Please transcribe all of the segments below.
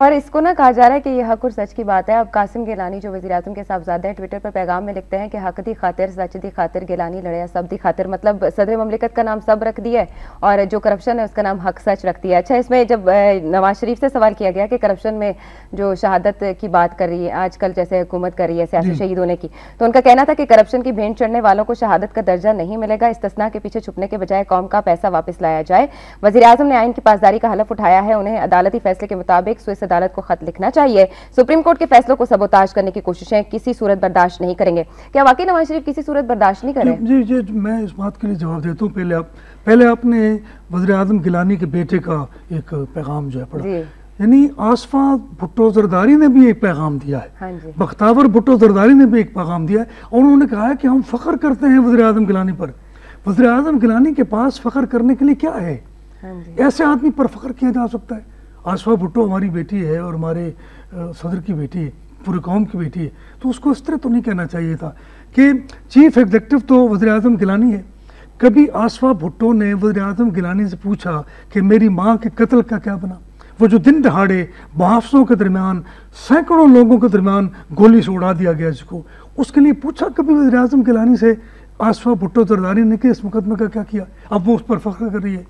اور اس کو نہ کہا جا رہا ہے کہ یہ حق اور سچ کی بات ہے. اب قاسم گیلانی جو وزیر اعظم کے صاحبزادے ہیں ٹویٹر پر پیغام میں لکھتے ہیں کہ حق دی خاطر سچ دی خاطر گیلانی لڑیا سب دی خاطر. مطلب صدر مملکت کا نام سب رکھ دیا ہے اور جو کرپشن ہے اس کا نام حق سچ رکھ دیا ہے. اچھا, اس میں جب نواز شریف سے سوال کیا گیا کہ کرپشن میں جو شہادت کی بات کر رہی ہے آج کل جیسے حکومت کر رہی ہے سیاسی شہید ہونے کی, تو ان کا کہنا تھا کہ کرپشن کی بھینٹ چڑھنے والوں کو شہادت کا درجہ نہیں ملے گا. استثناء کے پیچھے چھپنے کے بجائے قوم کا پیسہ واپس لایا جائے. وزیر اعظم نے آئین کی پاسداری کا حلف اٹھایا ہے. انہیں عدالتی فیصلے کے مطابق سوئس عدالت کو خط لکھنا چاہیے. سپریم کورٹ کے فیصلوں کو سبوتاژ کرنے کی کوششیں کسی صورت برداشت نہیں کریں گے. کیا واقعی نواز شریف کسی صورت برداشت نہیں کریں؟ جی میں اس بات کے لیے جواب دیتا ہوں. پہلے آپ نے وزیر اعظم گیلانی کے بیٹے کا ایک پیغام جو ہے پڑھا, یعنی آصفہ بھٹو زرداری نے بھی ایک پیغام دیا ہے, بختیور بھٹو زرداری نے بھی ایک پیغام دیا ہے, اور انہوں نے کہا ہے کہ ہم فخر کرتے ہیں وزیر اعظم گیلانی پر. وزیر اعظم گیلانی کے پاس فخر کرنے کے لیے کیا ہے؟ ایسے آدمی پر فخر کیا جا سکتا ہے؟ آصفہ بھٹو ہماری بیٹی ہے اور ہمارے صدر کی بیٹی ہے, پوری قوم کی بیٹی ہے, تو اس کو اس طرح تو نہیں کہنا چاہیے تھا کہ چیف ایگزیکٹو تو وزیر اعظم گیلانی ہے. کبھی آصفہ بھٹو نے وزیر اعظم گیلانی سے پوچھا کہ میری ماں کے قتل کا کیا بنا؟ وہ جو دن دہاڑے محافظوں کے درمیان سینکڑوں لوگوں کے درمیان گولی سے اڑا دیا گیا, جس کو اس کے لیے پوچھا کبھی وزیر اعظم گیلانی سے آصفہ بھٹو زرداری نے کہ اس مقدمے کا کیا کیا؟ اب وہ اس پر فخر کر رہی ہے.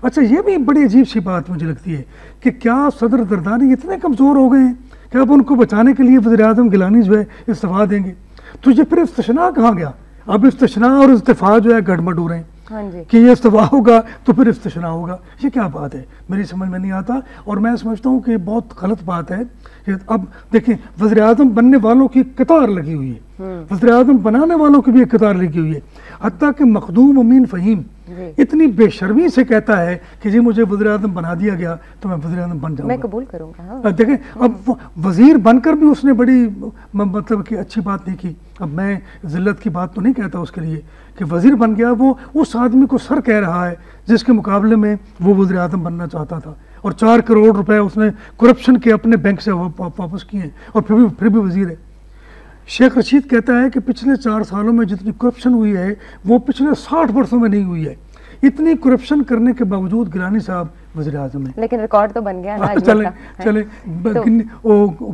اچھا, یہ بھی بڑی عجیب سی بات مجھے لگتی ہے کہ کیا صدر زرداری اتنے کمزور ہو گئے ہیں کہ اب ان کو بچانے کے لیے وزیر اعظم گیلانی جو ہے استعفیٰ دیں گے؟ تو یہ پھر استثناء کہاں گیا؟ اب استثناء اور استعفیٰ جو ہے گڑبڑ ہو رہے ہیں کہ یہ استعفیٰ ہوگا تو پھر استثناء ہوگا. یہ کیا بات ہے؟ میری سمجھ میں نہیں آتا, اور میں سمجھتا ہوں کہ یہ بہت غلط بات ہے. اب دیکھیں, وزیر اعظم بننے والوں کی قطار لگی ہوئی ہے, وزیر اعظم بنانے والوں کی بھی ایک قطار لگی ہوئی ہے. حتیٰ کہ مخدوم امین فہیم اتنی بے شرمی سے کہتا ہے کہ جی مجھے وزیر اعظم بنا دیا گیا تو میں وزیر اعظم بن جاؤں گا, میں قبول کروں گا. دیکھیں, اب وزیر بن کر بھی اس نے بڑی مطلب کہ اچھی بات نہیں کی. اب میں ذلت کی بات تو نہیں کہتا اس کے لیے کہ وزیر بن گیا, وہ اس آدمی کو سر کہہ رہا ہے جس کے مقابلے میں وہ وزیر اعظم بننا چاہتا تھا, اور 4 کروڑ روپے اس نے کرپشن کے اپنے بینک سے واپس کیے ہیں, اور پھر بھی وزیر ہے. شیخ رشید کہتا ہے کہ پچھلے 4 سالوں میں جتنی کرپشن ہوئی ہے وہ پچھلے 60 برسوں میں نہیں ہوئی ہے. اتنی کرپشن کرنے کے باوجود گیلانی صاحب وزیر اعظم ہیں. لیکن ریکارڈ تو بن گیا نا. چلیں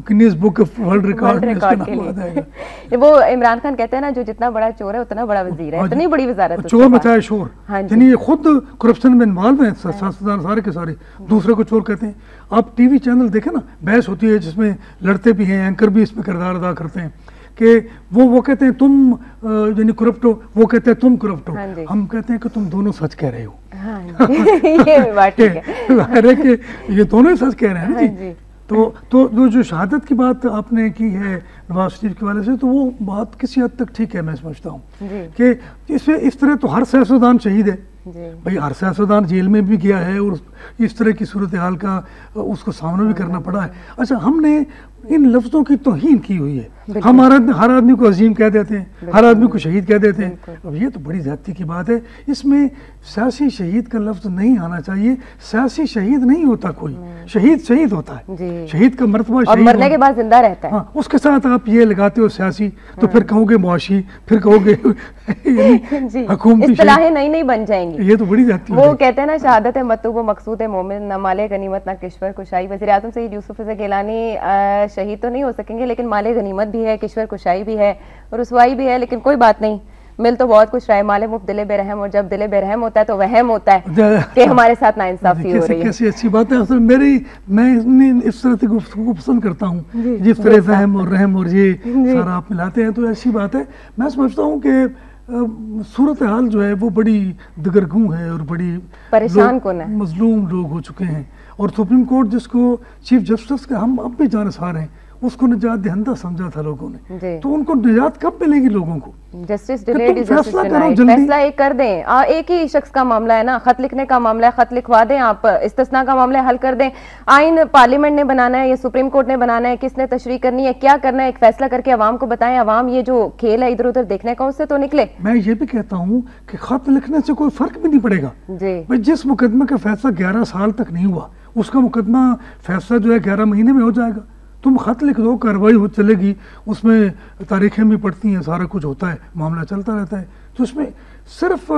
Guinness book of world record میں اس کا نام آ جائے گا. وہ عمران خان کہتے ہیں نا, جو جتنا بڑا چور ہے اتنا بڑا وزیر ہے, اتنی بڑی وزارت. چور مچائے شور, یعنی یہ خود کرپشن میں انوالو ہیں سیاستدان سارے کے سارے, دوسرے کو چور کہتے ہیں. آپ ٹی وی چینل دیکھیں نا, بحث ہوتی ہے جس میں لڑتے بھی ہیں, اینکر بھی اس میں کردار ادا کرتے ہیں کہ وہ کہتے ہیں تم یعنی کرپٹ ہو, وہ کہتے ہیں تم کرپٹ ہو. ہم کہتے ہیں کہ تم دونوں سچ کہہ رہے ہو. کہ یہ دونوں سچ کہہ رہے ہیں جی. تو جو شہادت کی بات آپ نے کی ہے نواز شریف کے والے سے, تو وہ بات کسی حد تک ٹھیک ہے. میں سمجھتا ہوں کہ اس طرح تو ہر سیاستدان شہید ہے بھائی, ہر سیاستدان جیل میں بھی گیا ہے اور اس طرح کی صورتحال کا اس کو سامنا بھی کرنا پڑا ہے. اچھا, ہم نے ان لفظوں کی توہین کی ہوئی ہے. ہم ہر آدمی کو عظیم کہہ دیتے ہیں, ہر آدمی کو شہید کہہ دیتے ہیں. اب یہ تو بڑی زیادتی کی بات ہے. اس میں سیاسی شہید کا لفظ نہیں آنا چاہیے. سیاسی شہید نہیں ہوتا کوئی, شہید ہوتا ہے. شہید کا مرتبہ اور مرنے کے بعد زندہ رہتا ہے. اس کے ساتھ آپ یہ لگاتے ہو سیاسی, تو پھر کہو گے معاشی, پھر کہو گے حکومتی. اصطلاحیں نئی بن جائیں گی. یہ تو بڑی زیادتی. وہ کہتے ہیں نا, شہادت مطلوب و مقصود مومن, نہ مال غنیمت نہ کشور کشائی. وزیر اعظم سید یوسف رضا گیلانی شہید تو نہیں ہو سکیں گے, لیکن مال غنیمت بھی ہے, کشور کشائی بھی ہے, رسوائی بھی ہے, لیکن کوئی بات نہیں, مل تو بہت کچھ رہا ہے. مال مفت دل بے رحم, اور جب دل بے رحم ہوتا ہے تو وہم ہوتا ہے کہ ہمارے ساتھ ناانصافی ہو رہی ہے. کیسی اچھی بات ہے. میں اس طرح کی گفتگو کو پسند کرتا ہوں, جس طرح فہم اور رحم اور یہ سارا آپ ملاتے ہیں, تو ایسی بات ہے. میں سمجھتا ہوں کہ صورتحال جو ہے وہ بڑی دگرگوں ہے اور بڑی پریشان کن ہے, مظلوم لوگ ہو چکے ہیں. اور سپریم کورٹ جس کو چیف جسٹس کا ہم اب بھی جانسار ہیں, اس کو نجات دہندہ سمجھا تھا لوگوں نے, تو ان کو نجات کب ملے گی لوگوں کو؟ Justice delayed is justice ڈینائیڈ. فیصلہ ایک کر دیں, ایک ہی شخص کا معاملہ ہے نا, خط لکھنے کا معاملہ ہے, خط لکھوا دیں آپ. استثناء کا معاملہ حل کر دیں. آئین پارلیمنٹ نے بنانا ہے یا سپریم کورٹ نے بنانا ہے, کس نے تشریح کرنی ہے, کیا کرنا ہے, ایک فیصلہ کر کے عوام کو بتائیں. عوام یہ جو کھیل ہے ادھر ادھر دیکھنے کا, اس سے تو نکلے. میں یہ بھی کہتا ہوں کہ خط لکھنے سے کوئی فرق بھی نہیں پڑے گا. جس مقدمے کا فیصلہ 11 سال تک نہیں ہوا, اس کا مقدمہ فیصلہ جو ہے 11 مہینے میں ہو جائے گا. تم خط لکھ دو, کارروائی ہو چلے گی, اس میں تاریخیں بھی پڑتی ہیں, سارا کچھ ہوتا ہے, معاملہ چلتا رہتا ہے. تو اس میں صرف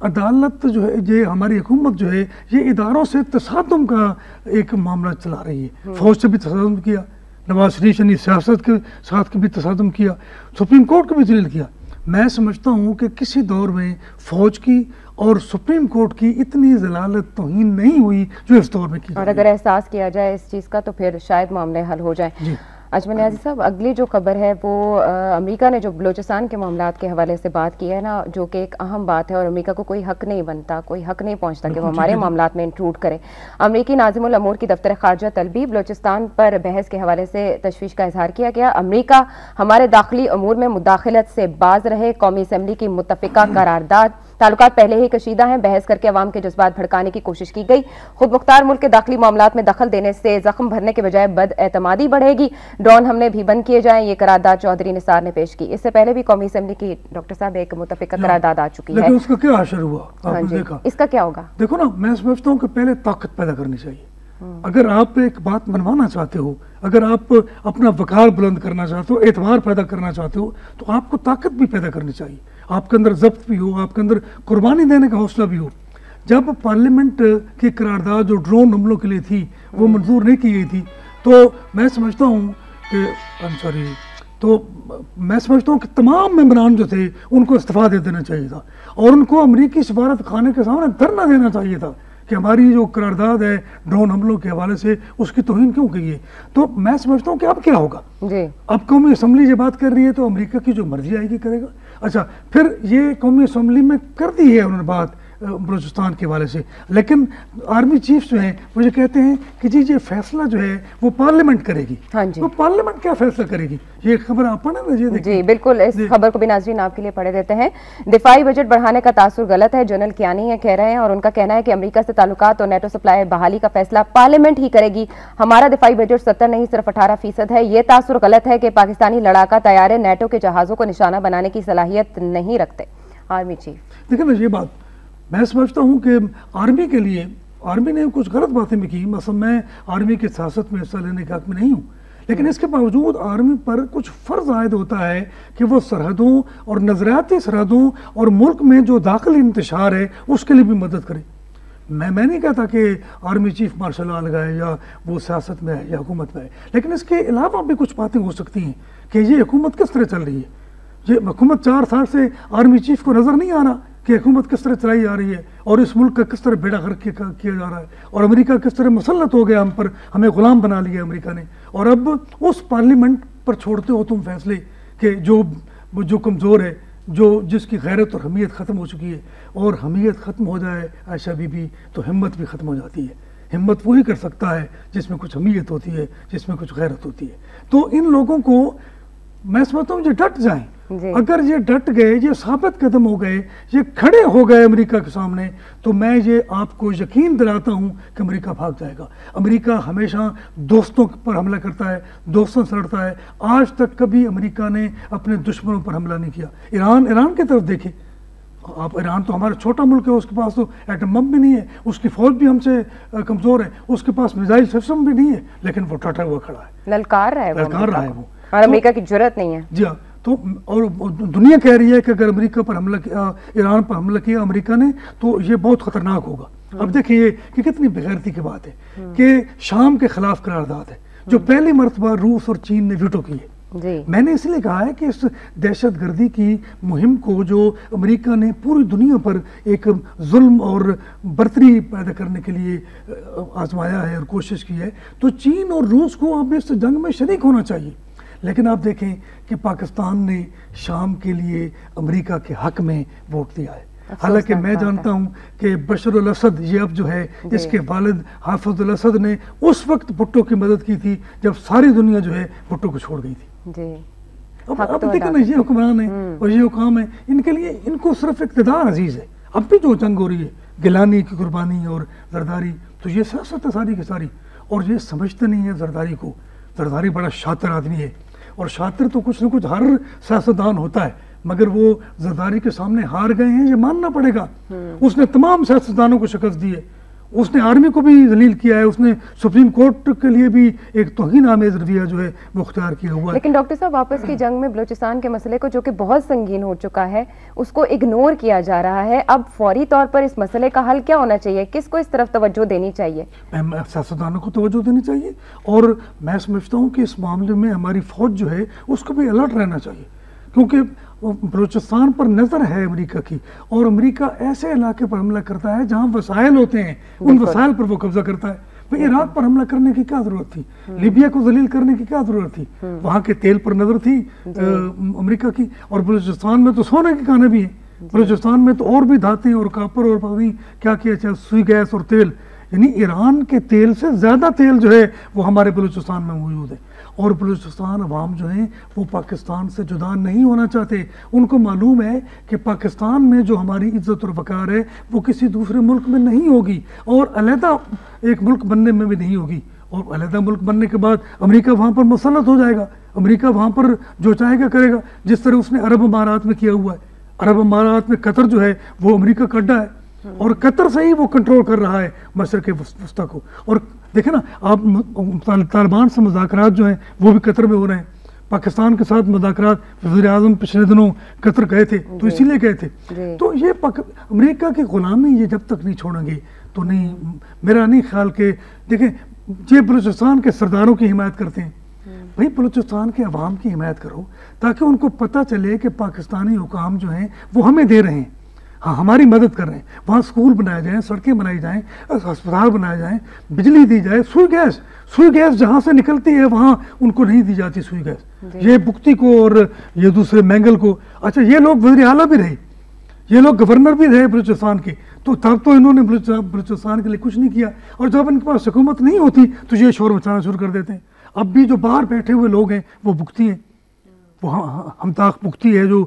عدالت جو ہے, یہ ہماری حکومت جو ہے, یہ اداروں سے تصادم کا ایک معاملہ چلا رہی ہے. فوج سے بھی تصادم کیا, نواز شریف یعنی سیاست کے ساتھ بھی تصادم کیا, سپریم کورٹ کو بھی ذلیل کیا. میں سمجھتا ہوں کہ کسی دور میں فوج کی اور سپریم کورٹ کی اتنی ذلالت توہین نہیں ہوئی جو اس دور میں کی. اور اگر احساس کیا جائے اس چیز کا تو پھر شاید معاملے حل ہو جائیں. اجمل نیازی صاحب, اگلی جو خبر ہے وہ امریکہ نے جو بلوچستان کے معاملات کے حوالے سے بات کی ہے نا, جو کہ ایک اہم بات ہے, اور امریکہ کو کوئی حق نہیں بنتا, کوئی حق نہیں پہنچتا کہ وہ ہمارے معاملات میں انٹروڈ کرے. امریکی ناظم الامور کی دفتر خارجہ طلبی بلوچستان پر بحث کے حوالے سے تشویش کا اظہار کیا گیا. امریکہ ہمارے داخلی امور میں مداخلت سے باز رہے, قومی اسمبلی کی متفقہ قرارداد, تعلقات پہلے ہی کشیدہ ہیں, بحث کر کے عوام کے جذبات بھڑکانے کی کوشش کی گئی. خود مختار ملک کے داخلی معاملات میں دخل دینے سے زخم بھرنے کے بجائے بد اعتمادی بڑھے گی. ڈرون حملے بھی بند کیے جائیں, یہ قرارداد چودھری نثار نے پیش کی. اس سے پہلے بھی قومی اسمبلی کی ڈاکٹر صاحب ایک متفقہ قرارداد آ چکی ہے, لیکن اس کا کیا اثر ہوا آپ نے دیکھا؟ اس کا کیا ہوگا؟ دیکھو نا, میں سمجھتا ہوں کہ پہلے طاقت پیدا کرنی چاہیے. اگر آپ ایک بات منوانا چاہتے ہو, اگر آپ اپنا وقار بلند کرنا چاہتے ہو, اعتبار پیدا کرنا چاہتے ہو, تو آپ کو طاقت بھی پیدا کرنی چاہیے. آپ کے اندر ضبط بھی ہو, آپ کے اندر قربانی دینے کا حوصلہ بھی ہو. جب پارلیمنٹ کی قرارداد جو ڈرون حملوں کے لیے تھی وہ منظور نہیں کی گئی تھی, تو میں سمجھتا ہوں کہ تمام ممبران جو تھے ان کو استعفیٰ دے دینا چاہیے تھا, اور ان کو امریکی سفارت خانے کے سامنے دھرنا دینا چاہیے تھا کہ ہماری جو قرارداد ہے ڈرون حملوں کے حوالے سے اس کی توہین کیوں کی ہے. تو میں سمجھتا ہوں کہ اب کیا ہوگا, اب قومی اسمبلی یہ بات کر رہی ہے تو امریکہ کی جو مرضی آئے گی کرے گا. اچھا, پھر یہ قومی اسمبلی میں کر دی ہے انہوں نے بات بلوچستان کے حوالے سے, لیکن آرمی چیف جو ہیں وہ یہ کہتے ہیں کہ جی یہ فیصلہ جو ہے وہ پارلیمنٹ کرے گی. تو پارلیمنٹ کیا فیصلہ کرے گی, یہ خبر آپ پڑھیں نا. جی بالکل, اس خبر کو بھی ناظرین آپ کے لیے پڑھے دیتے ہیں. دفاعی بجٹ بڑھانے کا تاثر غلط ہے, جنرل کیانی یہ کہہ رہے ہیں, اور ان کا کہنا ہے کہ امریکہ سے تعلقات اور نیٹو سپلائی بحالی کا فیصلہ پارلیمنٹ ہی کرے گی. ہمارا دفاعی بجٹ 70 نہیں صرف 18% ہے. یہ تاثر غلط ہے کہ پاکستانی لڑاکا طیارے نیٹو کے جہازوں کو نشانہ بنانے کی صلاحیت نہیں رکھتے. آرمی چیف دیکھیں نا, یہ بات میں سمجھتا ہوں کہ آرمی کے لیے, آرمی نے کچھ غلط باتیں بھی کی. مثلا میں آرمی کی سیاست میں حصہ لینے کے حق میں نہیں ہوں, لیکن اس کے باوجود آرمی پر کچھ فرض عائد ہوتا ہے کہ وہ سرحدوں اور نظریاتی سرحدوں اور ملک میں جو داخلی انتشار ہے اس کے لیے بھی مدد کرے. میں نہیں کہتا کہ آرمی چیف مارشل لا لگائے یا وہ سیاست میں ہے یا حکومت میں ہے, لیکن اس کے علاوہ بھی کچھ باتیں ہو سکتی ہیں کہ یہ حکومت کس طرح چل رہی ہے. یہ حکومت 4 سال سے آرمی چیف کو نظر نہیں آ رہا کہ حکومت کس طرح چلائی جا رہی ہے, اور اس ملک کا کس طرح بیڑا غرق کیا جا رہا ہے, اور امریکہ کس طرح مسلط ہو گیا ہم پر, ہمیں غلام بنا لیا امریکہ نے. اور اب اس پارلیمنٹ پر چھوڑتے ہو تم فیصلے کہ جو کمزور ہے, جس کی غیرت اور حمیت ختم ہو چکی ہے, اور حمیت ختم ہو جائے عائشہ بی بی تو ہمت بھی ختم ہو جاتی ہے. ہمت وہی کر سکتا ہے جس میں کچھ حمیت ہوتی ہے, جس میں کچھ غیرت ہوتی ہے. تو ان لوگوں کو میں سمجھتا ہوں یہ ڈٹ جائیں. اگر یہ ڈٹ گئے, یہ ثابت قدم ہو گئے, یہ کھڑے ہو گئے امریکہ کے سامنے, تو میں یہ آپ کو یقین دلاتا ہوں کہ امریکہ بھاگ جائے گا. امریکہ ہمیشہ دوستوں پر حملہ کرتا ہے, دوستوں سے لڑتا ہے. آج تک کبھی امریکہ نے اپنے دشمنوں پر حملہ نہیں کیا. ایران کی طرف دیکھیں آپ, ایران تو ہمارا چھوٹا ملک ہے, اس کے پاس تو ایٹم بم بھی نہیں ہے, اس کی فوج بھی ہم سے کمزور ہے, اس کے پاس میزائل سسٹم بھی نہیں ہے, لیکن وہ ٹٹا ہوا کھڑا ہے, للکار رہا ہے وہ, اور امریکہ کی جرأت نہیں ہے. جی ہاں, تو اور دنیا کہہ رہی ہے کہ اگر امریکہ پر حملہ کیا, ایران پر حملہ کیا امریکہ نے, تو یہ بہت خطرناک ہوگا. اب دیکھیے کہ کتنی بغیرتی کی بات ہے کہ شام کے خلاف قرارداد ہے جو پہلی مرتبہ روس اور چین نے ویٹو کی ہے. میں نے اس لیے کہا ہے کہ اس دہشت گردی کی مہم کو جو امریکہ نے پوری دنیا پر ایک ظلم اور برتری پیدا کرنے کے لیے آزمایا ہے اور کوشش کی ہے, تو چین اور روس کو اب اس جنگ میں شریک ہونا چاہیے. لیکن آپ دیکھیں کہ پاکستان نے شام کے لیے امریکہ کے حق میں ووٹ دیا ہے. حالانکہ میں جانتا ہوں کہ بشر الاسد یہ اب جو ہے, اس کے والد حافظ الاسد نے اس وقت بھٹو کی مدد کی تھی جب ساری دنیا جو ہے بھٹو کو چھوڑ گئی تھی. اب دیکھیں نا, یہ حکمران ہیں اور یہ حکام ہیں, ان کے لیے ان کو صرف اقتدار عزیز ہے. اب بھی جو جنگ ہو رہی ہے, گیلانی کی قربانی اور زرداری, تو یہ سیاست ہے ساری کی ساری, اور یہ سمجھتے نہیں ہے زرداری کو. زرداری بڑا شاطر آدمی ہے, اور شاطر تو کچھ نہ کچھ ہر سیاستدان ہوتا ہے, مگر وہ زرداری کے سامنے ہار گئے ہیں, یہ ماننا پڑے گا. اس نے تمام سیاستدانوں کو شکست دی ہے, اس نے آرمی کو بھی ذلیل کیا ہے, اس نے سپریم کورٹ کے لیے بھی ایک توہین آمیز رویہ جو ہے وہ اختیار کیا ہوا ہے. لیکن ڈاکٹر صاحب واپس کی جنگ میں بلوچستان کے مسئلے کو, جو کہ بہت سنگین ہو چکا ہے, اس کو اگنور کیا جا رہا ہے. اب فوری طور پر اس مسئلے کا حل کیا ہونا چاہیے؟ کس کو اس طرف توجہ دینی چاہیے؟ سیاستدانوں کو توجہ دینی چاہیے, اور میں سمجھتا ہوں کہ اس معاملے میں ہماری فوج جو ہے اس کو بھی الرٹ رہنا چاہیے, کیونکہ بلوچستان پر نظر ہے امریکہ کی, اور امریکہ ایسے علاقے پر حملہ کرتا ہے جہاں وسائل ہوتے ہیں, ان وسائل پر وہ قبضہ کرتا ہے. بھئی عراق پر حملہ کرنے کی کیا ضرورت تھی؟ لیبیا کو ذلیل کرنے کی کیا ضرورت تھی؟ وہاں کے تیل پر نظر تھی امریکہ کی. اور بلوچستان میں تو سونے کی کانیں بھی ہیں, بلوچستان میں تو اور بھی دھاتیں اور کاپر اور پتہ نہیں کیا کیا, چاہے سوئی گیس اور تیل, یعنی ایران کے تیل سے زیادہ تیل جو ہے وہ ہمارے بلوچستان میں موجود ہے. اور بلوچستان عوام جو ہیں وہ پاکستان سے جدا نہیں ہونا چاہتے. ان کو معلوم ہے کہ پاکستان میں جو ہماری عزت اور وقار ہے وہ کسی دوسرے ملک میں نہیں ہوگی, اور علیحدہ ایک ملک بننے میں بھی نہیں ہوگی. اور علیحدہ ملک بننے کے بعد امریکہ وہاں پر مسلط ہو جائے گا, امریکہ وہاں پر جو چاہے گا کرے گا, جس طرح اس نے عرب امارات میں کیا ہوا ہے. عرب امارات میں قطر جو ہے وہ امریکہ کا اڈا ہے, اور قطر سے ہی وہ کنٹرول کر رہا ہے مشرق وسطیٰ کو. اور دیکھیں نا آپ, طالبان سے مذاکرات جو ہیں وہ بھی قطر میں ہو رہے ہیں. پاکستان کے ساتھ مذاکرات, وزیر اعظم پچھلے دنوں قطر گئے تھے تو اسی لیے گئے تھے. تو یہ امریکہ کی غلامی یہ جب تک نہیں چھوڑیں گے تو نہیں, میرا نہیں خیال کہ دیکھیں یہ بلوچستان کے سرداروں کی حمایت کرتے ہیں. بھئی بلوچستان کے عوام کی حمایت کرو تاکہ ان کو پتہ چلے کہ پاکستانی حکام جو ہیں وہ ہمیں دے رہے ہیں, ہاں ہماری مدد کر رہے ہیں. وہاں اسکول بنائے جائیں, سڑکیں بنائی جائیں, ہسپتال بنائے جائیں, بجلی دی جائے. سوئی گیس جہاں سے نکلتی ہے وہاں ان کو نہیں دی جاتی سوئی گیس, یہ بکتی کو اور یہ دوسرے مینگل کو. اچھا یہ لوگ وزیر اعلیٰ بھی رہے, یہ لوگ گورنر بھی رہے بلوچستان کے, تو تب تو انہوں نے بلوچستان کے لیے کچھ نہیں کیا. اور جب ان کے پاس حکومت نہیں ہوتی تو یہ شور مچانا شروع کر دیتے ہیں. اب بھی جو باہر بیٹھے ہوئے لوگ ہیں وہ بکتی ہیں, وہ ہمتاخ بکتی ہے جو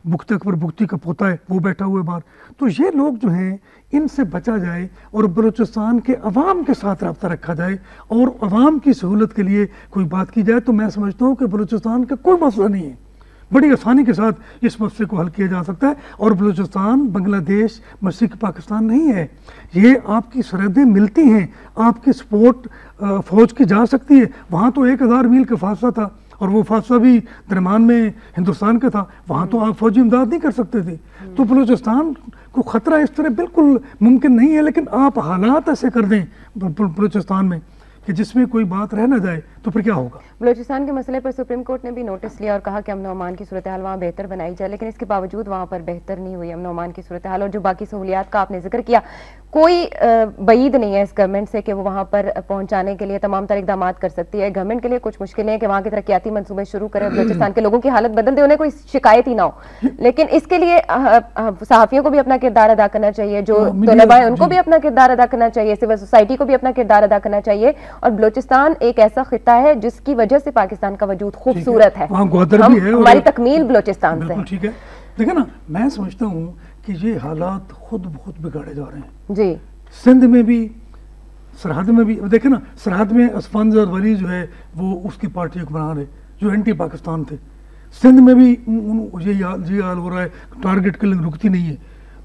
بکت اکبر بکتی کا پوتا ہے, وہ بیٹھا ہوا ہے باہر. تو یہ لوگ جو ہیں ان سے بچا جائے اور بلوچستان کے عوام کے ساتھ رابطہ رکھا جائے اور عوام کی سہولت کے لیے کوئی بات کی جائے, تو میں سمجھتا ہوں کہ بلوچستان کا کوئی مسئلہ نہیں ہے, بڑی آسانی کے ساتھ اس مسئلے کو حل کیا جا سکتا ہے. اور بلوچستان بنگلہ دیش مشرقی پاکستان نہیں ہے, یہ آپ کی سرحدیں ملتی ہیں, آپ کی سپورٹ فوج کی جا سکتی ہے. وہاں تو 1000 میل کا فاصلہ تھا, اور وہ فاصلہ بھی درمیان میں ہندوستان کا تھا, وہاں تو آپ فوجی امداد نہیں کر سکتے تھے. تو بلوچستان کو خطرہ اس طرح بالکل ممکن نہیں ہے, لیکن آپ حالات ایسے کر دیں بلوچستان میں کہ جس میں کوئی بات رہ نہ جائے تو پھر کیا ہوگا. بلوچستان کے مسئلے پر سپریم کورٹ نے بھی نوٹس لیا اور کہا کہ امن و امان کی صورتحال وہاں بہتر بنائی جائے, لیکن اس کے باوجود وہاں پر بہتر نہیں ہوئی امن و امان کی صورتحال. اور جو باقی سہولیات کا آپ نے ذکر کیا, کوئی بعید نہیں ہے اس گورنمنٹ سے کہ وہ وہاں پر پہنچانے کے لیے تمام تر اقدامات کر سکتی ہے. گورنمنٹ کے لیے کچھ مشکلیں ہیں کہ وہاں کے ترقیاتی منصوبے شروع کرے, بلوچستان کے لوگوں کی حالت بدل دے, انہیں کوئی شکایت ہی نہ ہو, لیکن اس کے لیے صحافیوں کو بھی اپنا کردار ادا کرنا چاہیے, جو طلباء ہیں ان کو بھی اپنا کردار ادا کرنا چاہیے, سول سوسائٹی کو بھی اپنا کردار ادا کرنا چاہیے. اور بلوچستان ایک ایسا خطہ ہے جس کی وجہ سے پاکستان کا وجود خوبصورت ہے, ہماری تکمیل بلوچستان سے ہے. ٹھیک ہے, دیکھیں نا میں سمجھتا ہوں کہ یہ حالات خود بخود بگاڑے جا رہے ہیں. جی سندھ میں بھی, سرحد میں بھی, دیکھیں نا سرحد میں اسفندر ولی جو ہے وہ اس کی پارٹی کو بنا رہے جو اینٹی پاکستان تھے. سندھ میں بھی یہ حال ہو رہا ہے, ٹارگٹ کلنگ رکتی نہیں ہے.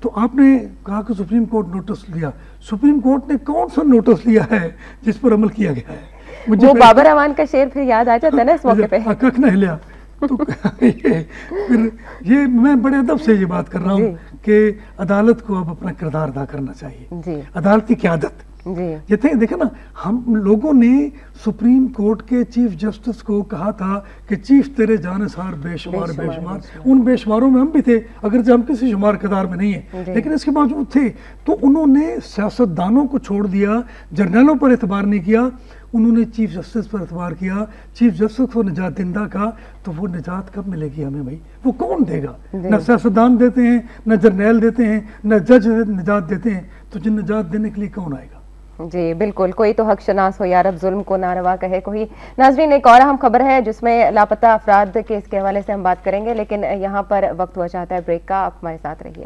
تو آپ نے کہا کہ سپریم کورٹ نوٹس لیا, سپریم کورٹ نے کون سا نوٹس لیا ہے جس پر عمل کیا گیا ہے؟ وہ بابر امان کا شعر پھر یاد آ جاتا ہے نا اس موقع پہ, ککھ نہ ہلیا. تو پھر یہ میں بڑے ادب سے یہ بات کر رہا ہوں کہ عدالت کو اب اپنا کردار ادا کرنا چاہیے, عدالتی قیادت. یہ دیکھیں نا, ہم لوگوں نے سپریم کورٹ کے چیف جسٹس کو کہا تھا کہ چیف تیرے جانثار بے شمار بے شمار, ان بے شماروں میں ہم بھی تھے اگرچہ ہم کسی شمار کردار میں نہیں ہیں, لیکن اس کے باوجود تھے. تو انہوں نے سیاستدانوں کو چھوڑ دیا, جرنیلوں پر اعتبار نہیں کیا, انہوں نے چیف جسٹس پر اعتبار کیا. چیف جسٹس کو نجات دندہ کہا, تو وہ نجات کب ملے گی ہمیں بھائی؟ وہ کون دے گا؟ نہ سیاستدان دیتے ہیں, نہ جرنیل دیتے ہیں, نہ جج نجات دیتے ہیں. تو جن نجات دینے کے لیے کون آئے گا؟ جی بالکل, کوئی تو حق شناس ہو یا رب, ظلم کو ناروا کہے کوئی. ناظرین ایک اور اہم خبر ہے جس میں لاپتہ افراد کے اس کے حوالے سے ہم بات کریں گے, لیکن یہاں پر وقت ہوا چاہتا ہے بریک کا, آپ ہمارے ساتھ رہیے.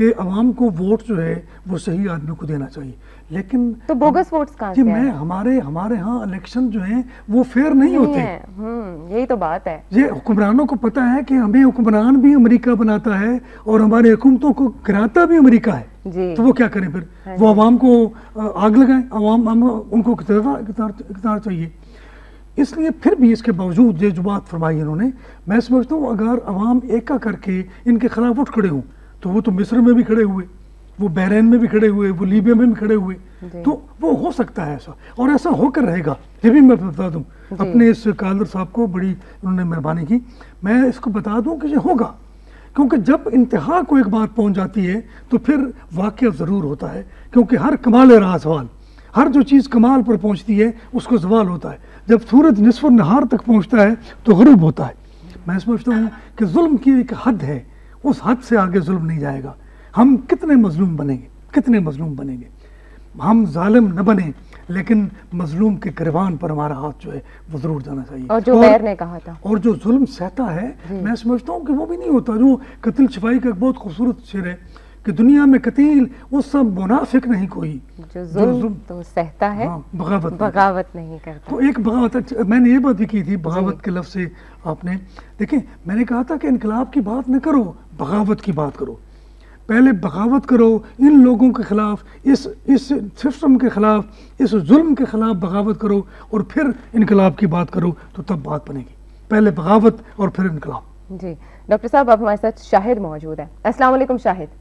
کہ عوام کو ووٹ جو ہے وہ صحیح آدمی کو دینا چاہیے، لیکن تو بوگس ووٹس کہاں سے ہیں؟ ہمارے ہاں الیکشن جو ہیں وہ فیئر نہیں ہوتے، یہی تو بات ہے۔ یہ حکمرانوں کو پتا ہے کہ ہمیں حکمران بھی امریکہ بناتا ہے اور ہمارے حکومتوں کو گراتا بھی امریکہ ہے، تو وہ کیا کریں پھر؟ وہ عوام کو آگ لگائیں، عوام ان کو اقتدار چاہیے۔ اس لیے پھر بھی اس کے باوجود یہ جو بات فرمائی انہوں نے، میں سمجھتا ہوں اگر عوام ایکا کر کے ان کے خلاف اٹھ کھڑے ہوں تو وہ تو مصر میں بھی کھڑے ہوئے، وہ بحرین میں بھی کھڑے ہوئے، وہ لیبیا میں بھی کھڑے ہوئے، تو وہ ہو سکتا ہے ایسا، اور ایسا ہو کر رہے گا۔ یہ بھی میں بتا دوں اپنے اس کالر صاحب کو، بڑی انہوں نے مہربانی کی، میں اس کو بتا دوں کہ یہ ہوگا، کیونکہ جب انتہا کو ایک بات پہنچ جاتی ہے تو پھر واقعہ ضرور ہوتا ہے، کیونکہ ہر کمال رہا زوال، ہر جو چیز کمال پر پہنچتی ہے اس کو زوال ہوتا ہے۔ جب سورج نصف النہار تک پہنچتا ہے تو غروب ہوتا ہے۔ میں سمجھتا ہوں کہ ظلم کی ایک حد ہے، اس حد سے آگے ظلم نہیں جائے گا۔ ہم کتنے مظلوم بنیں گے، کتنے مظلوم بنیں گے، ہم ظالم نہ بنیں، لیکن مظلوم کے گریبان پر ہمارا ہاتھ جو ہے وہ ضرور جانا چاہیے۔ اور جو غیر نے کہا تھا، اور جو ظلم سہتا ہے، میں سمجھتا ہوں کہ وہ بھی نہیں ہوتا۔ جو قتل شفائی کا ایک بہت خوبصورت شعر ہے کہ دنیا میں قتیل اس سب منافق نہیں کوئی جو ظلم تو سہتا ہے، بغاوت نہیں کرتا۔ تو ایک بغاوت، میں نے یہ بات بھی کی تھی بغاوت کے لفظ سے، آپ نے دیکھیں میں نے کہا تھا کہ انقلاب کی بات نہ کرو، بغاوت کی بات کرو۔ پہلے بغاوت کرو ان لوگوں کے خلاف، اس سسٹم کے خلاف، اس ظلم کے خلاف بغاوت کرو، اور پھر انقلاب کی بات کرو، تو تب بات بنے گی۔ پہلے بغاوت اور پھر انقلاب۔ جی ڈاکٹر صاحب، اب ہمارے ساتھ شاہد موجود ہے۔ السلام علیکم شاہد۔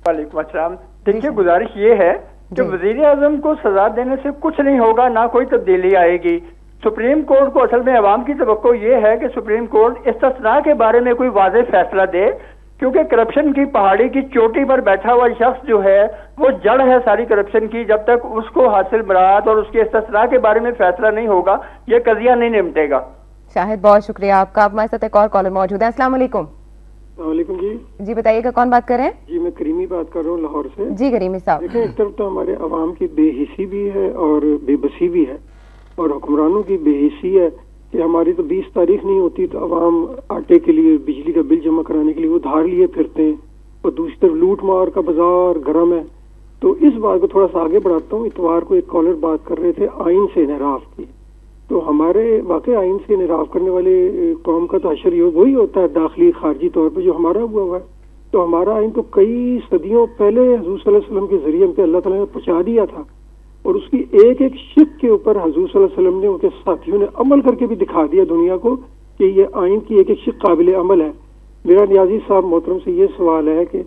وعلیکم السلام۔ دیکھیے گزارش یہ ہے کہ وزیر اعظم کو سزا دینے سے کچھ نہیں ہوگا، نہ کوئی تبدیلی آئے گی۔ سپریم کورٹ کو اصل میں عوام کی توقع یہ ہے کہ سپریم کورٹ استثناء کے بارے میں کوئی واضح فیصلہ دے، کیونکہ کرپشن کی پہاڑی کی چوٹی پر بیٹھا ہوا شخص جو ہے وہ جڑ ہے ساری کرپشن کی۔ جب تک اس کو حاصل برات اور اس کے استثناء کے بارے میں فیصلہ نہیں ہوگا، یہ قضیہ نہیں نمٹے گا۔ شاہد بہت شکریہ آپ کا۔ ہمارے ساتھ ایک اور کالر موجود ہے۔ السلام علیکم۔ السلام علیکم جی بتائیے گا، کون بات کر رہے ہیں؟ جی میں کریمی بات کر رہا ہوں لاہور سے۔ جی کریمی صاحب، دیکھیں ایک طرف تو ہمارے عوام کی بے حسی بھی ہے اور بے بسی بھی ہے، اور حکمرانوں کی بے حسی ہے کہ ہماری تو 20 تاریخ نہیں ہوتی تو عوام آٹے کے لیے، بجلی کا بل جمع کرانے کے لیے وہ دھار لیے پھرتے ہیں، اور دوسری طرف لوٹ مار کا بازار گرم ہے۔ تو اس بات کو تھوڑا سا آگے بڑھاتا ہوں۔ اتوار کو ایک کالر بات کر رہے تھے آئین سے انحراف کی، تو ہمارے واقع آئین سے انحراف کرنے والے قوم کا تو حشر وہی ہوتا ہے داخلی خارجی طور پہ جو ہمارا ہوا ہے۔ تو ہمارا آئین تو کئی صدیوں پہلے حضور صلی اللہ علیہ وسلم کے ذریعے ہم پہ اللہ تعالیٰ نے پہنچا دیا تھا، اور اس کی ایک ایک شق کے اوپر حضور صلی اللہ علیہ وسلم نے ان کے ساتھیوں نے عمل کر کے بھی دکھا دیا دنیا کو کہ یہ آئین کی ایک ایک شق قابل عمل ہے۔ میرا نیازی صاحب محترم سے یہ سوال ہے کہ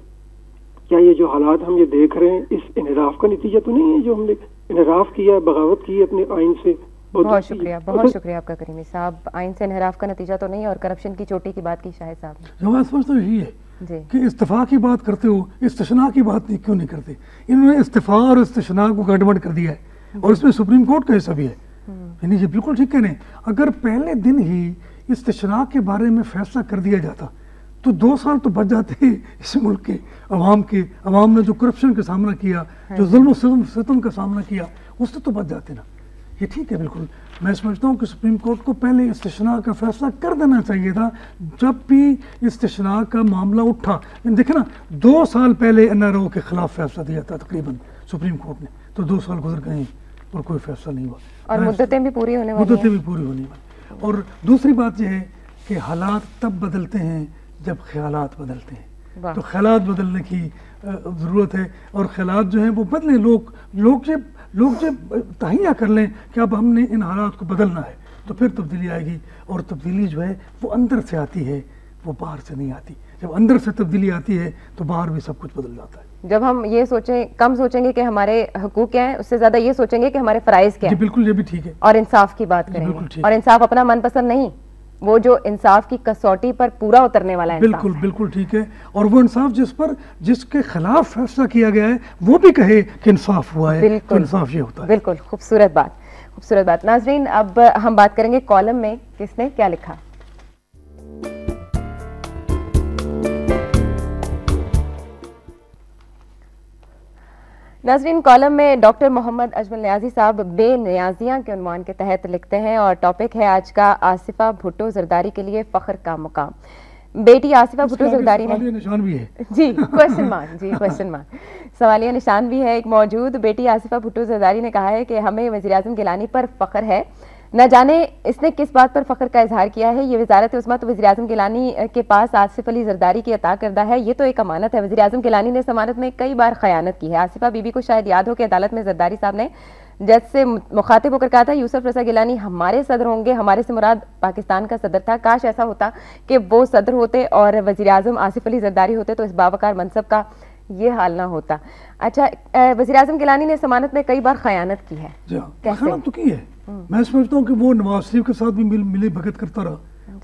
کیا یہ جو حالات ہم یہ دیکھ رہے ہیں اس انحراف کا نتیجہ تو نہیں ہے جو ہم نے انحراف کیا، بغاوت کی اپنے آئین سے؟ بہت شکریہ، بہت شکریہ آپ کا کریمی صاحب۔ آئین سے انحراف کا نتیجہ تو نہیں، اور کرپشن کی چوٹی کی بات کی شاہد صاحب نے۔ جو میں سمجھتا ہوں یہی ہے کہ استعفاء کی بات کرتے ہو، استثناء کی بات کیوں نہیں کرتے؟ انہوں نے استعفاء اور استثناء کو گڑبڑ کر دیا ہے، اور اس میں سپریم کورٹ کا حصہ بھی ہے۔ یعنی یہ بالکل ٹھیک کہہ رہے ہیں، اگر پہلے دن ہی استثناء کے بارے میں فیصلہ کر دیا جاتا تو 2 سال تو بچ جاتے اس ملک کے عوام نے جو کرپشن کا سامنا کیا، جو ظلم و ستم کا سامنا کیا، اس سے تو بچ جاتے نا۔ یہ ٹھیک ہے بالکل، میں سمجھتا ہوں کہ سپریم کورٹ کو پہلے استثناء کا فیصلہ کر دینا چاہیے تھا جب بھی استثناء کا معاملہ اٹھا۔ دیکھیں نا 2 سال پہلے NRO کے خلاف فیصلہ دیا تھا تقریباً سپریم کورٹ نے، تو 2 سال گزر گئے اور کوئی فیصلہ نہیں ہوا، اور مدتیں بھی پوری ہونے والی ہیں۔ مدتیں بھی پوری ہونے والی۔ اور دوسری بات یہ ہے کہ حالات تب بدلتے ہیں جب خیالات بدلتے ہیں، تو خیالات بدلنے کی ضرورت ہے، اور خیالات جو ہیں وہ بدلیں۔ لوگ جب تہیہ کر لیں کہ اب ہم نے ان حالات کو بدلنا ہے، تو پھر تبدیلی آئے گی، اور تبدیلی جو ہے وہ اندر سے آتی ہے، وہ باہر سے نہیں آتی۔ جب اندر سے تبدیلی آتی ہے تو باہر بھی سب کچھ بدل جاتا ہے۔ جب ہم یہ کم سوچیں گے کہ ہمارے حقوق کیا ہیں، اس سے زیادہ یہ سوچیں گے کہ ہمارے فرائض کیا ہیں۔ جی بالکل، یہ بھی ٹھیک ہے، اور انصاف کی بات کریں گے، اور انصاف اپنا من پسند نہیں، وہ جو انصاف کی کسوٹی پر پورا اترنے والا انصاف ہے۔ بالکل ٹھیک ہے، اور وہ انصاف جس کے خلاف فیصلہ کیا گیا ہے وہ بھی کہے کہ انصاف ہوا ہے، تو انصاف یہ ہوتا ہے۔ بالکل خوبصورت بات۔ ناظرین اب ہم بات کریں گے کالم میں کس نے کیا لکھا۔ ناظرین کالم میں ڈاکٹر محمد اجمل نیازی صاحب بے نیازیاں کے عنوان کے تحت لکھتے ہیں، اور ٹاپک ہے آج کا آصفہ بھٹو زرداری کے لیے فخر کا مقام۔ بیٹی آصفہ بھٹو زرداری نے نشان بھی ہے جی کوشچن مارک سوالیہ نشان بھی ہے ایک موجود. بیٹی آصفہ بھٹو زرداری نے کہا ہے کہ ہمیں وزیراعظم گیلانی پر فخر ہے, نہ جانے اس نے کس بات پر فخر کا اظہار کیا ہے. یہ وزارت عظمیٰ تو وزیراعظم گیلانی کے پاس آصف علی زرداری کی عطا کردہ ہے, یہ تو ایک امانت ہے. وزیراعظم گیلانی نے ضمانت میں کئی بار خیانت کی ہے. آصفہ بی بی کو شاید یاد ہو کہ عدالت میں زرداری صاحب نے جج سے مخاطب ہو کر کہا تھا یوسف رضا گیلانی ہمارے صدر ہوں گے, ہمارے سے مراد پاکستان کا صدر تھا. کاش ایسا ہوتا کہ وہ صدر ہوتے اور وزیراعظم آصف علی زرداری ہوتے تو اس باوقار منصب کا یہ حال نہ ہوتا. اچھا, وزیراعظم گیلانی نے ضمانت میں کئی بار خیانت کی ہے, خیانت تو کی ہے. میں سمجھتا ہوں کہ وہ نواز شریف کے ساتھ بھی ملی بھگت کرتا رہا,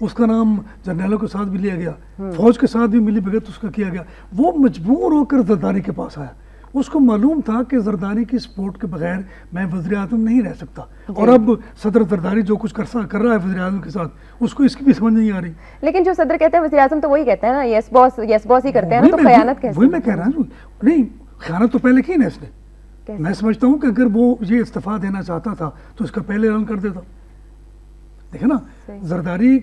اس کا نام جرنیلوں کے ساتھ بھی لیا گیا, فوج کے ساتھ بھی ملی بھگت اس کا کیا گیا. وہ مجبور ہو کر زرداری کے پاس آیا. اس کو معلوم تھا کہ زرداری کی سپورٹ کے بغیر میں وزیر اعظم نہیں رہ سکتا, اور اب صدر زرداری جو کچھ کر رہا ہے وزیر اعظم کے ساتھ, اس کو اس کی بھی سمجھ نہیں آ رہی. لیکن جو صدر کہتے ہیں وزیر اعظم تو وہی کہتے ہیں نا, یس باس ہی کرتے ہیں نا, تو خیانت کیسے؟ وہی میں کہہ رہا ہوں, نہیں خیانت تو پہلے کی نا اس نے. میں سمجھتا ہوں کہ اگر وہ یہ استعفیٰ دینا چاہتا تھا تو اس کا پہلے اعلان کر دیتا. دیکھیں نا, زرداری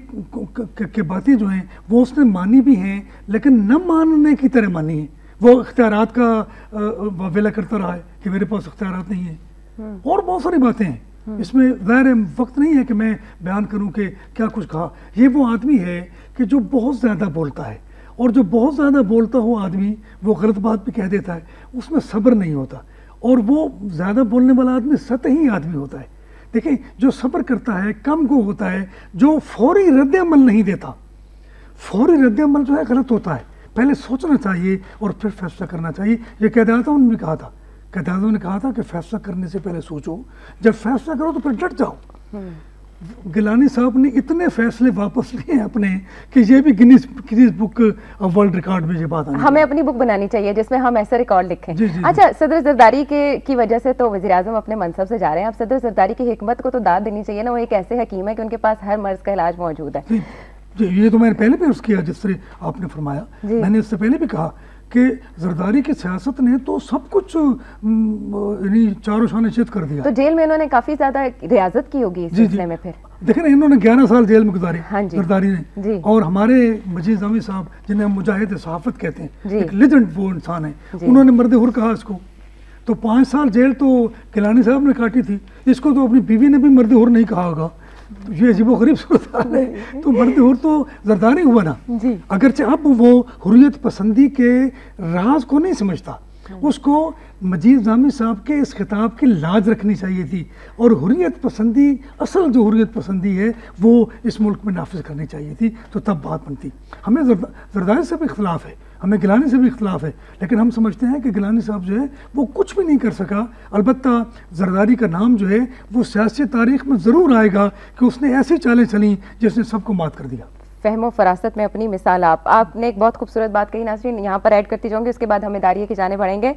کے باتیں جو ہیں وہ اس نے مانی بھی ہیں, لیکن نہ ماننے کی طرح مانی ہیں. وہ اختیارات کا واویلا کرتا رہا ہے کہ میرے پاس اختیارات نہیں ہیں, اور بہت ساری باتیں ہیں. اس میں ظاہر وقت نہیں ہے کہ میں بیان کروں کہ کیا کچھ کہا. یہ وہ آدمی ہے کہ جو بہت زیادہ بولتا ہے, اور جو بہت زیادہ بولتا ہو آدمی وہ غلط بات بھی کہہ دیتا ہے, اس میں صبر نہیں ہوتا. اور وہ زیادہ بولنے والا آدمی سطحی آدمی ہوتا ہے. دیکھیں, جو صبر کرتا ہے کم کو ہوتا ہے, جو فوری رد عمل نہیں دیتا. فوری رد عمل جو ہے غلط ہوتا ہے, پہلے سوچنا چاہیے اور پھر فیصلہ کرنا چاہیے. یہ قائد اعظم نے بھی کہا تھا, قائد اعظم نے کہا تھا کہ فیصلہ کرنے سے پہلے سوچو, جب فیصلہ کرو تو پھر ڈٹ جاؤ. گیلانی صاحب نے اتنے فیصلے واپس لیے ہیں اپنے کہ یہ بھی گنیز بک ورلڈ ریکارڈ میں یہ بات آئی. ہمیں اپنی بک بنانی چاہیے جس میں ہم ایسا ریکارڈ لکھیں. اچھا, صدر زرداری کی وجہ سے تو وزیراعظم اپنے منصب سے جا رہے ہیں. اب صدر زرداری کی حکمت کو تو داد دینی چاہیے نا, وہ ایک ایسے حکیم ہے کہ ان کے پاس ہر مرض کا علاج موجود ہے. یہ تو میں نے پہلے بھی عرض کیا, جس طرح آپ نے فرمایا. میں نے اس سے پہلے بھی کہا کہ زرداری کی سیاست نے تو سب کچھ یعنی چاروں شانے چت کر دیا. تو جیل میں انہوں نے کافی زیادہ ریاضت کی ہوگی اس سلسلے میں. پھر دیکھیں نا, انہوں نے 11 سال جیل میں گزارے زرداری نے, اور ہمارے مجید ضامی صاحب جنہیں ہم مجاہد صحافت کہتے ہیں, ایک لیجنڈ وہ انسان ہے, انہوں نے مرد حر کہا اس کو. تو 5 سال جیل تو گیلانی صاحب نے کاٹی تھی, اس کو تو اپنی بیوی نے بھی مرد حر نہیں کہا ہوگا. یہ عجیب و غریب صورتحال ہے. تو مرد حر تو زرداری ہوا نا, اگرچہ اب وہ حریت پسندی کے راز کو نہیں سمجھتا. اس کو مجید ضامی صاحب کے اس خطاب کی لاج رکھنی چاہیے تھی, اور حریت پسندی, اصل جو حریت پسندی ہے وہ اس ملک میں نافذ کرنی چاہیے تھی, تو تب بات بنتی. ہمیں زرداری سے بھی اختلاف ہے, ہمیں گیلانی سے بھی اختلاف ہے, لیکن ہم سمجھتے ہیں کہ گیلانی صاحب جو ہے وہ کچھ بھی نہیں کر سکا. البتہ زرداری کا نام جو ہے وہ سیاسی تاریخ میں ضرور آئے گا کہ اس نے ایسی چالیں چلیں جس نے سب کو مات کر دیا. فہم و فراست میں اپنی مثال. آپ نے ایک بہت خوبصورت بات کہی ناظرین, یہاں پر ایڈ کرتی جاؤں گی, اس کے بعد ہم اداریہ کی جانب بڑھیں گے.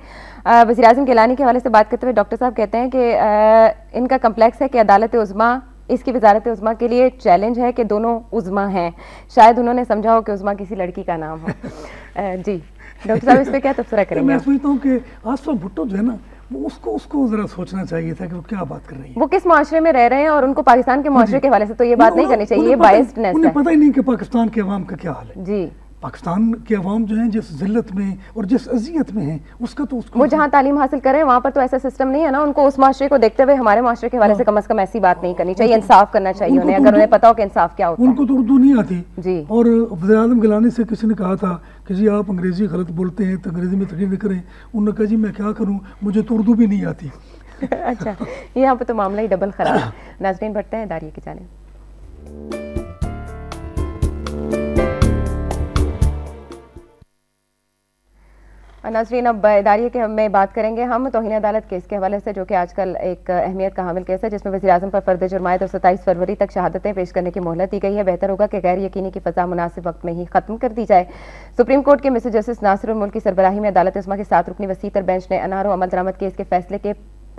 وزیراعظم گیلانی کے حوالے سے بات کرتے ہوئے ڈاکٹر صاحب کہتے ہیں کہ ان کا کمپلیکس ہے کہ عدالت عظمیٰ اس کی وزارت عظمیٰ کے لیے چیلنج ہے کہ دونوں عظمیٰ ہیں. شاید انہوں نے سمجھا ہو کہ عظمیٰ کسی لڑکی کا نام ہو. جی ڈاکٹر صاحب, اس پہ کیا تبصرہ کریں گے؟ میں سمجھتا ہوں کہ آصفہ بھٹو جو ہے نا, اس کو ذرا سوچنا چاہیے تھا کہ وہ کیا بات کر رہی ہے. وہ کس معاشرے میں رہ رہے ہیں, اور ان کو پاکستان کے معاشرے کے حوالے سے تو یہ بات نہیں کرنی چاہیے, یہ بائسڈنس ہے. انہیں پتہ ہی نہیں کہ پاکستان کے عوام کا کیا حال ہے. جی, پاکستان کے عوام جو ہیں جس ذلت میں اور جس اذیت میں ہیں, اس کا تو وہ جہاں تعلیم حاصل کریں وہاں پر تو ایسا سسٹم نہیں ہے نا. ان کو اس معاشرے کو دیکھتے ہوئے ہمارے معاشرے کے حوالے سے کم از کم ایسی بات نہیں کرنی چاہیے, انصاف کرنا چاہیے انہیں, اگر انہیں پتا ہو کہ انصاف کیا ہوتا ہے. ان کو تو اردو نہیں آتی. جی, اور وزیر اعظم گیلانی سے کسی نے کہا تھا کہ جی آپ انگریزی غلط بولتے ہیں تو انگریزی میں تقریر کریں. انہوں نے کہا جی میں کیا کروں, مجھے تو اردو بھی نہیں آتی. اچھا, یہاں پہ تو معاملہ ہی ڈبل خراب. ناظرین بڑھتے ہیں اداریہ کی جانب. ناظرین, اب اداریہ کے میں بات کریں گے ہم توہین عدالت کیس کے حوالے سے, جو کہ آج کل ایک اہمیت کا حامل کیس ہے, جس میں وزیراعظم پر فرد جرمائد اور 27 فروری تک شہادتیں پیش کرنے کی مہلت دی گئی ہے. بہتر ہوگا کہ غیر یقینی کی فضا مناسب وقت میں ہی ختم کر دی جائے. سپریم کورٹ کے مسٹر جسٹس ناصر الملک کی سربراہی میں عدالت عظمیٰ کے 7 رکنی وسیع تر بینچ نے انارو عمل درآمد کیس کے فیصلے کے